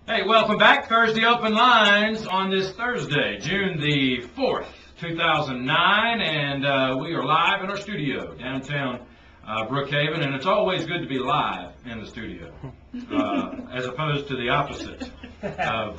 Hey, welcome back. Thursday Open Lines on this Thursday, June the 4th, 2009, and we are live in our studio downtown Brookhaven, and it's always good to be live in the studio as opposed to the opposite of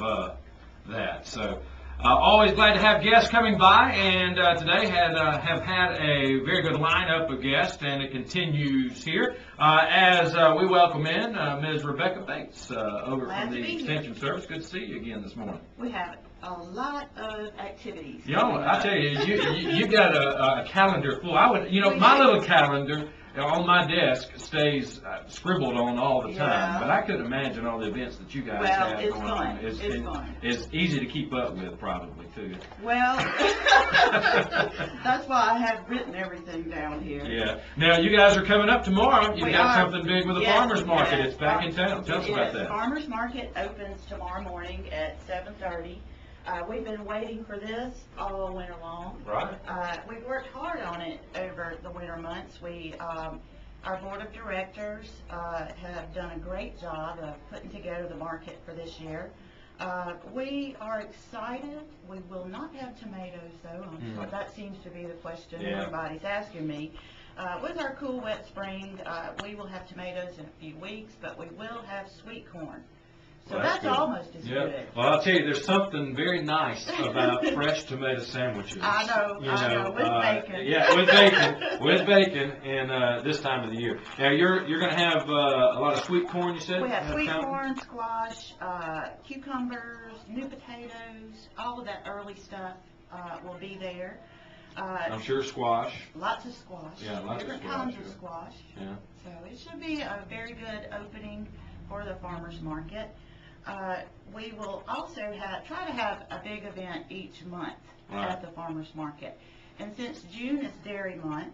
that. So always glad to have guests coming by, and today have had a very good lineup of guests, and it continues here as we welcome in Ms. Rebecca Bates over from the Extension Service. Good to see you again this morning. We have a lot of activities. You know, I tell you, you got a calendar full. My little calendar on my desk stays scribbled on all the time, but I couldn't imagine all the events that you guys have going on. It's fun. It's easy to keep up with, probably, too. Well, that's why I have written everything down here. Yeah. Now, you guys are coming up tomorrow. You've got something big with the farmers market. It's back in town. Tell us about that. Farmers market opens tomorrow morning at 7:30. We've been waiting for this all winter long. Right. We've worked hard on it over the winter months. Our board of directors have done a great job of putting together the market for this year. We are excited. We will not have tomatoes, though. I'm sure that seems to be the question everybody's asking me. With our cool, wet spring, we will have tomatoes in a few weeks, but we will have sweet corn. So that's almost as good. Well, I'll tell you, there's something very nice about fresh tomato sandwiches. I know, with bacon. Yeah, with bacon, and this time of the year. Now, you're going to have a lot of sweet corn, you said? We have sweet corn, squash, cucumbers, new potatoes, all of that early stuff will be there. I'm sure squash. Lots of squash. Yeah, lots different of squash. kinds of squash. Yeah. So it should be a very good opening for the farmers market. We will also try to have a big event each month at the farmers market. And since June is Dairy Month,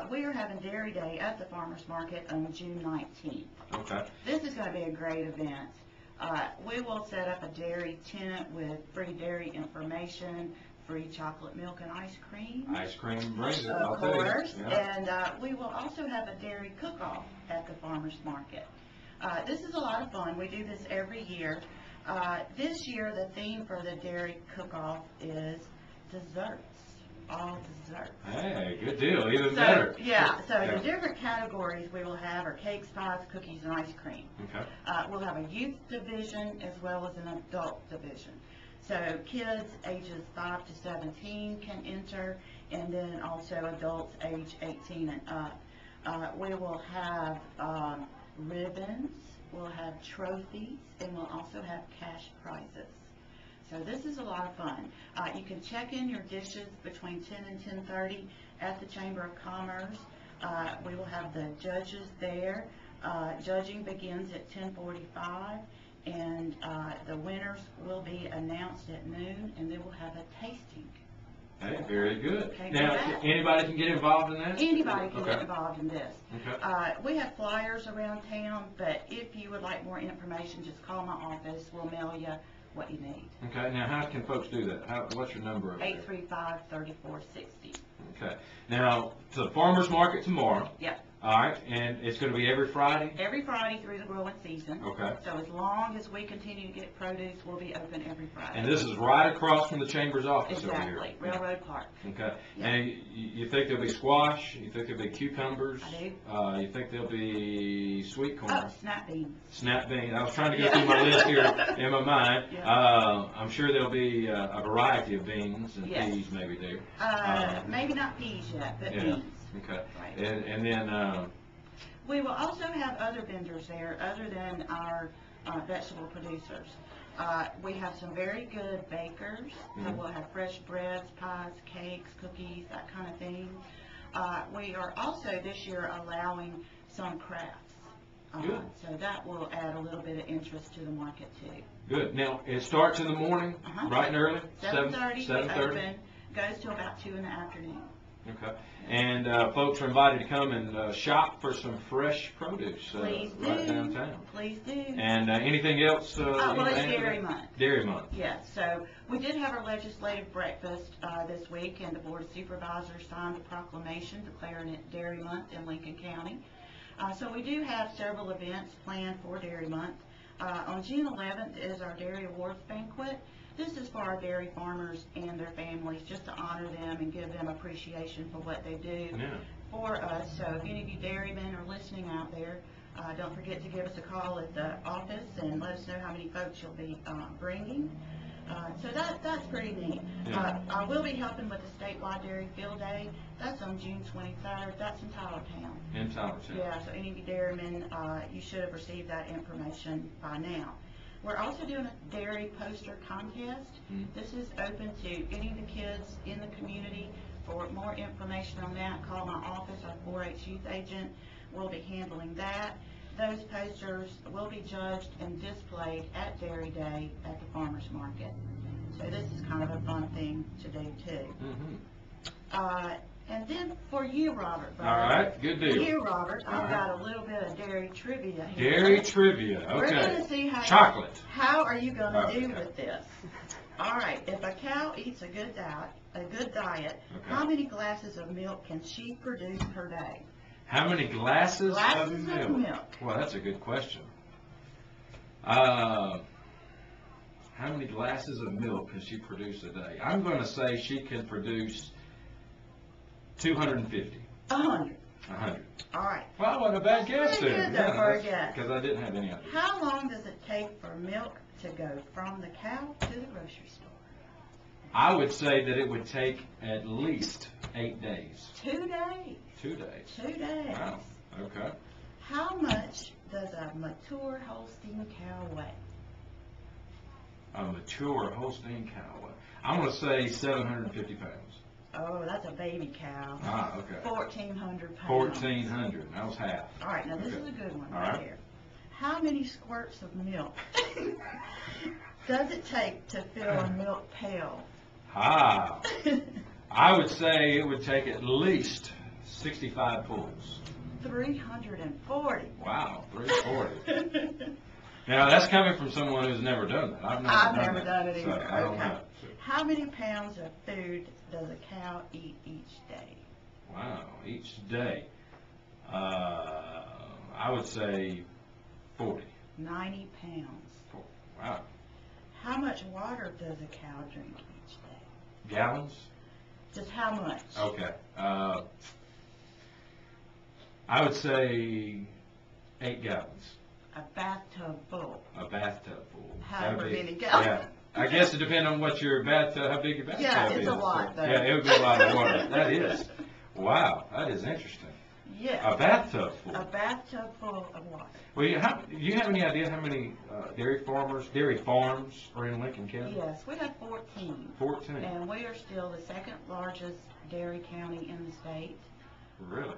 we are having Dairy Day at the farmers market on June 19th. Okay. This is going to be a great event. We will set up a dairy tent with free dairy information, free chocolate milk and ice cream. Ice cream brings it, of course. Yeah. And we will also have a dairy cook-off at the farmers market. This is a lot of fun. We do this every year. This year, the theme for the dairy cook-off is desserts. All desserts. Hey, good deal. Even better. Yeah. So the different categories we will have are cakes, pies, cookies, and ice cream. Okay. We'll have a youth division as well as an adult division. So kids ages 5 to 17 can enter, and then also adults age 18 and up. We will have ribbons, we'll have trophies, and we'll also have cash prizes. So this is a lot of fun. You can check in your dishes between 10 and 10:30 at the Chamber of Commerce. We will have the judges there. Judging begins at 10:45, and the winners will be announced at noon, and then we'll have a tasting. Hey, very good. Now, anybody can get involved in that? Anybody can get involved in this. Okay. We have flyers around town, but if you would like more information, just call my office. We'll mail you what you need. Okay. Now, how can folks do that? What's your number? 835-3460. Okay. Now, to the farmers market tomorrow. Yep. All right, and it's going to be every Friday? Every Friday through the growing season. Okay. So as long as we continue to get produce, we'll be open every Friday. And this is right across from the Chamber's office over here? Exactly, Railroad Park. Okay. Yep. And you think there'll be squash? You think there'll be cucumbers? I do. You think there'll be sweet corn? Oh, snap beans. Snap beans. I was trying to go through my list here in my mind. Yeah. I'm sure there'll be a variety of beans and peas maybe there. Maybe not peas yet, but beans. Okay. Right. And then... we will also have other vendors there other than our vegetable producers. We have some very good bakers. So we'll have fresh breads, pies, cakes, cookies, that kind of thing. We are also this year allowing some crafts. So that will add a little bit of interest to the market too. Good. Now, it starts in the morning, bright and early? 7:30 we open, goes to about 2 in the afternoon. Okay. And folks are invited to come and shop for some fresh produce right downtown. Please do. And anything else? Well, it's Dairy Month. Dairy Month. Yes. So we did have our legislative breakfast this week, and the Board of Supervisors signed a proclamation declaring it Dairy Month in Lincoln County. So we do have several events planned for Dairy Month. On June 11th is our Dairy Awards Banquet. This is for our dairy farmers and their families, just to honor them and give them appreciation for what they do for us. So if any of you dairymen are listening out there, don't forget to give us a call at the office and let us know how many folks you'll be bringing. So that's pretty neat. I will be helping with the statewide dairy field day. That's on June 23rd. That's in Tylertown. In Tylertown. Yeah, so any of you dairymen, you should have received that information by now. We're also doing a dairy poster contest. This is open to any of the kids in the community. For more information on that, call my office. Our 4-H youth agent will be handling that. Those posters will be judged and displayed at Dairy Day at the farmers market. So this is kind of a fun thing to do too. And then for you, Robert. All right, good deal. For you, Robert, I've got a little bit of dairy trivia here. Dairy trivia, okay. We're going to see how chocolate. How are you going to do with this? All right, if a cow eats a good diet, how many glasses of milk can she produce per day? How many glasses of milk? Well, that's a good question. How many glasses of milk can she produce a day? I'm going to say she can produce 250. 100. 100. All right. Well, what a bad guess there. For a guess. Because I didn't have any idea. How long does it take for milk to go from the cow to the grocery store? I would say that it would take at least 8 days. 2 days. 2 days. 2 days. Wow. Okay. How much does a mature Holstein cow weigh? A mature Holstein cow weigh? I'm going to say 750 pounds. Oh, that's a baby cow. Ah, okay. 1,400 pounds. 1,400. That was half. All right, now this is a good one All right right here. How many squirts of milk does it take to fill a milk pail? I would say it would take at least 65 pulls. 340. Wow, 340. Now, that's coming from someone who's never done that. I've never done it either. So I don't know. How many pounds of food does a cow eat each day? Wow, each day. I would say 40. 90 pounds. 40. Wow. How much water does a cow drink each day? Gallons? Just how much? Okay. I would say 8 gallons. A bathtub full. A bathtub full. However many gallons. Yeah. I guess it depends on what your bathtub, how big your bathtub is. Yeah, it's a lot, though. Yeah, it would be a lot of water. That is. Wow, that is interesting. Yeah. A bathtub full. A bathtub full of water. Well, do you have any idea how many dairy farms are in Lincoln County? Yes, we have 14. 14. And we are still the second largest dairy county in the state. Really?